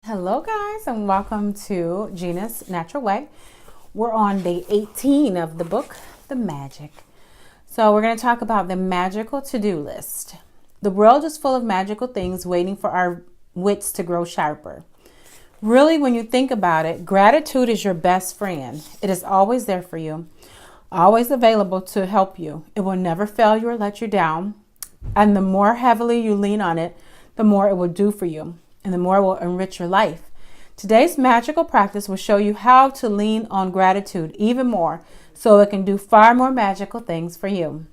Hello guys, and welcome to Gina's Natural Way. We're on day 18 of the book, The Magic. So we're going to talk about the magical to-do list. The world is full of magical things waiting for our wits to grow sharper. Really, when you think about it, gratitude is your best friend. It is always there for you, always available to help you. It will never fail you or let you down. And the more heavily you lean on it, the more it will do for you, and the more it will enrich your life. Today's magical practice will show you how to lean on gratitude even more so it can do far more magical things for you.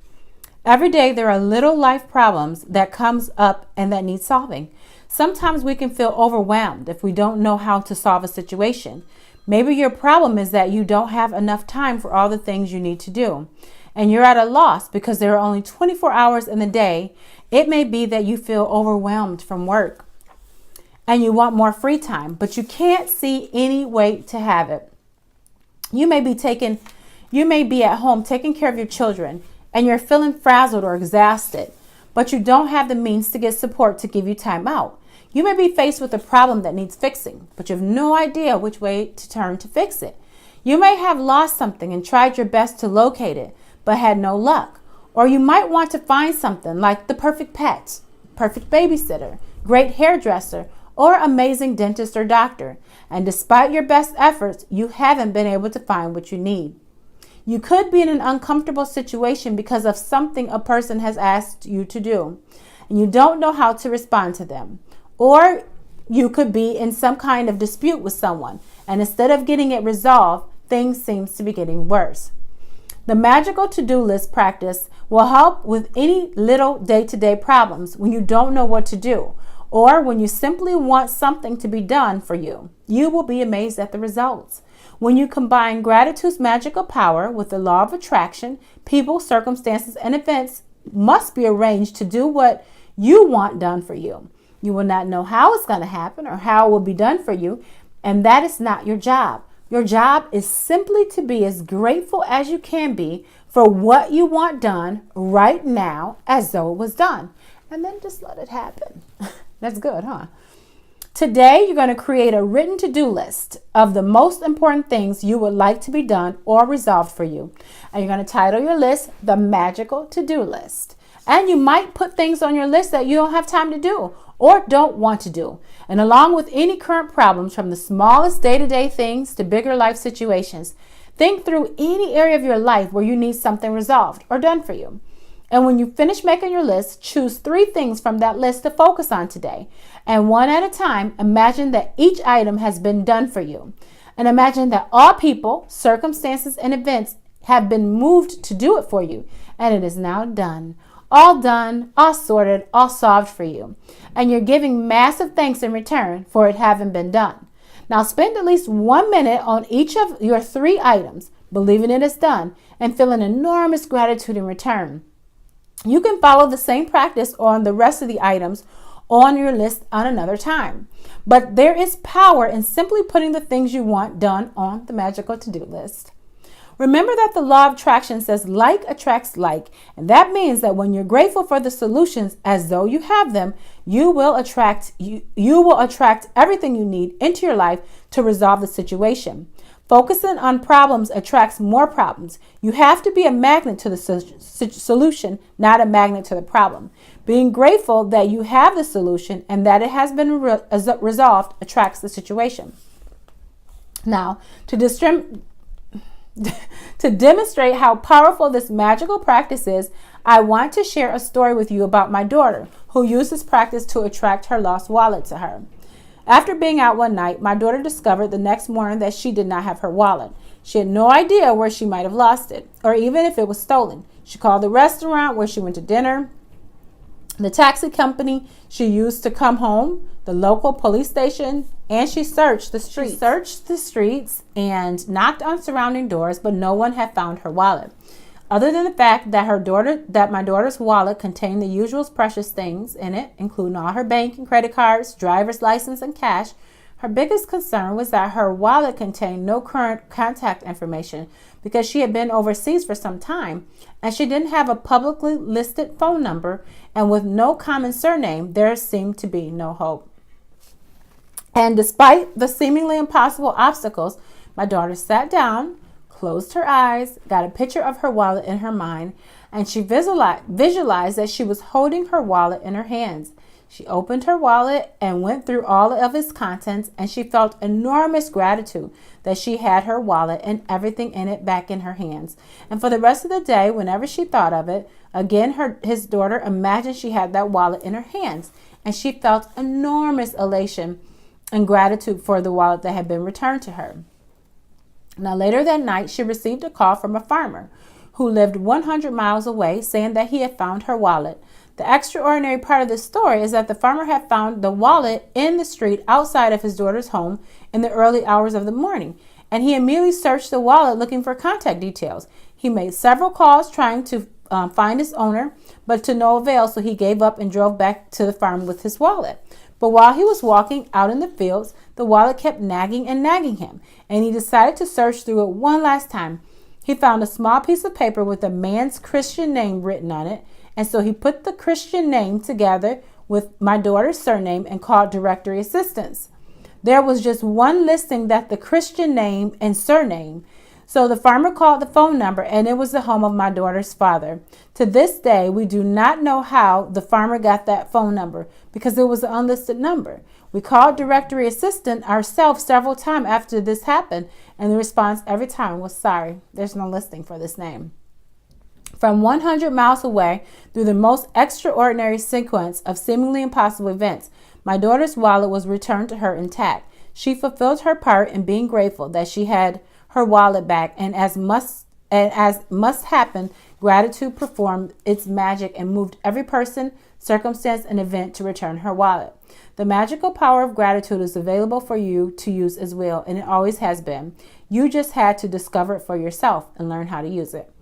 Every day there are little life problems that comes up and that need solving. Sometimes we can feel overwhelmed if we don't know how to solve a situation. Maybe your problem is that you don't have enough time for all the things you need to do, and you're at a loss because there are only 24 hours in the day. It may be that you feel overwhelmed from work and you want more free time, but you can't see any way to have it. You may be at home taking care of your children and you're feeling frazzled or exhausted, but you don't have the means to get support to give you time out. You may be faced with a problem that needs fixing, but you have no idea which way to turn to fix it. You may have lost something and tried your best to locate it, but had no luck. Or you might want to find something like the perfect pet, perfect babysitter, great hairdresser, or amazing dentist or doctor. And despite your best efforts, you haven't been able to find what you need. You could be in an uncomfortable situation because of something a person has asked you to do, and you don't know how to respond to them. Or you could be in some kind of dispute with someone, and instead of getting it resolved, things seem to be getting worse. The magical to-do list practice will help with any little day-to-day problems when you don't know what to do, or when you simply want something to be done for you. You will be amazed at the results. When you combine gratitude's magical power with the law of attraction, people, circumstances, and events must be arranged to do what you want done for you. You will not know how it's going to happen or how it will be done for you, and that is not your job. Your job is simply to be as grateful as you can be for what you want done right now as though it was done. And then just let it happen. That's good, huh? Today, you're going to create a written to-do list of the most important things you would like to be done or resolved for you. And you're going to title your list, The Magical To-Do List. And you might put things on your list that you don't have time to do or don't want to do. And along with any current problems, from the smallest day-to-day things to bigger life situations, think through any area of your life where you need something resolved or done for you. And when you finish making your list, choose 3 things from that list to focus on today. And one at a time, imagine that each item has been done for you. And imagine that all people, circumstances, and events have been moved to do it for you. And it is now done, all sorted, all solved for you. And you're giving massive thanks in return for it having been done. Now spend at least 1 minute on each of your 3 items, believing it is done, and feeling enormous gratitude in return. You can follow the same practice on the rest of the items on your list on another time. But there is power in simply putting the things you want done on the magical to-do list. Remember that the law of attraction says like attracts like, and that means that when you're grateful for the solutions as though you have them, you will attract everything you need into your life to resolve the situation. Focusing on problems attracts more problems. You have to be a magnet to the solution, not a magnet to the problem. Being grateful that you have the solution and that it has been resolved attracts the situation. Now, to demonstrate how powerful this magical practice is, I want to share a story with you about my daughter who used this practice to attract her lost wallet to her. After being out one night, my daughter discovered the next morning that she did not have her wallet. She had no idea where she might have lost it, or even if it was stolen. She called the restaurant where she went to dinner, the taxi company she used to come home, the local police station, and she searched the streets. She searched the streets and knocked on surrounding doors, but no one had found her wallet. Other than the fact that my daughter's wallet contained the usual precious things in it, including all her bank and credit cards, driver's license, and cash, her biggest concern was that her wallet contained no current contact information because she had been overseas for some time and she didn't have a publicly listed phone number, and with no common surname, there seemed to be no hope. And despite the seemingly impossible obstacles, my daughter sat down, closed her eyes, got a picture of her wallet in her mind, and she visualized that she was holding her wallet in her hands. She opened her wallet and went through all of its contents, and she felt enormous gratitude that she had her wallet and everything in it back in her hands. And for the rest of the day, whenever she thought of it, again, his daughter imagined she had that wallet in her hands, and she felt enormous elation and gratitude for the wallet that had been returned to her. Now, later that night, she received a call from a farmer who lived 100 miles away saying that he had found her wallet. The extraordinary part of this story is that the farmer had found the wallet in the street outside of his daughter's home in the early hours of the morning, and he immediately searched the wallet looking for contact details. He made several calls trying to find its owner, but to no avail, so he gave up and drove back to the farm with his wallet. But while he was walking out in the fields, the wallet kept nagging and nagging him, and he decided to search through it one last time. He found a small piece of paper with a man's Christian name written on it, and so he put the Christian name together with my daughter's surname and called directory assistance. There was just one listing that the Christian name and surname. So the farmer called the phone number, and it was the home of my daughter's father. To this day, we do not know how the farmer got that phone number because it was an unlisted number. We called directory assistant ourselves several times after this happened, and the response every time was, sorry, there's no listing for this name. From 100 miles away, through the most extraordinary sequence of seemingly impossible events, my daughter's wallet was returned to her intact. She fulfilled her part in being grateful that she had her wallet back, and as must happen, gratitude performed its magic and moved every person, circumstance, and event to return her wallet. The magical power of gratitude is available for you to use as well, and it always has been. You just had to discover it for yourself and learn how to use it.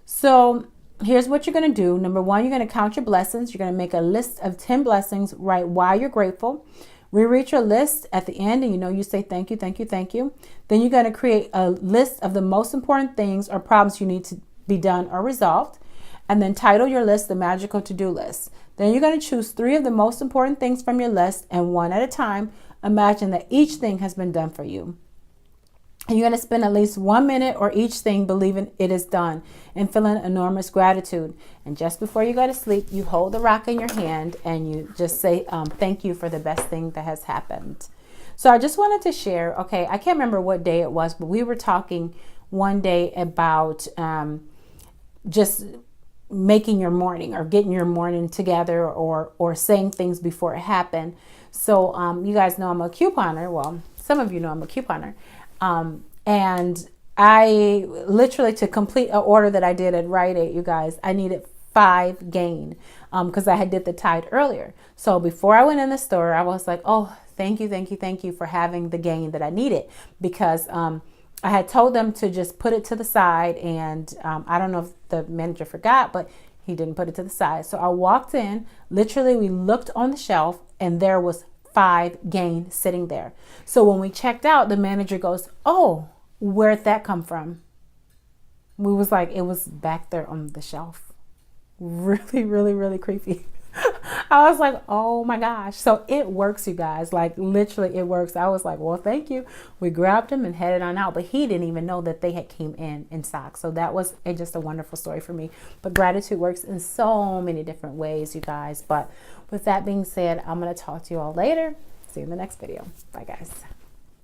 So here's what you're going to do. Number one, you're going to count your blessings. You're going to make a list of 10 blessings, write why you're grateful. Reread your list at the end, and you say thank you, thank you, thank you. Then you're going to create a list of the most important things or problems you need to be done or resolved. And then title your list the magical to-do list. Then you're going to choose 3 of the most important things from your list, and one at a time, imagine that each thing has been done for you. And you're going to spend at least 1 minute or each thing believing it is done and feeling enormous gratitude. And just before you go to sleep, you hold the rock in your hand and you just say thank you for the best thing that has happened. So I just wanted to share, okay, I can't remember what day it was, but we were talking one day about just making your morning or getting your morning together or saying things before it happened. So you guys know I'm a couponer. Well, some of you know I'm a couponer. And I literally, to complete an order that I did at Rite Aid, you guys, I needed 5 gain because I had did the Tide earlier. So before I went in the store, I was like, oh, thank you, thank you, thank you for having the gain that I needed, because I had told them to just put it to the side, and I don't know if the manager forgot, but he didn't put it to the side. So I walked in, literally we looked on the shelf, and there was 5 gain sitting there. So when we checked out, the manager goes, oh, where'd that come from? We was like, it was back there on the shelf. Really, really, really creepy. I was like, oh my gosh. So it works, you guys. Like literally it works. I was like, well, thank you. We grabbed him and headed on out, but he didn't even know that they had came in stock. So that was just a wonderful story for me. But gratitude works in so many different ways, you guys. But with that being said, I'm going to talk to you all later. See you in the next video. Bye, guys.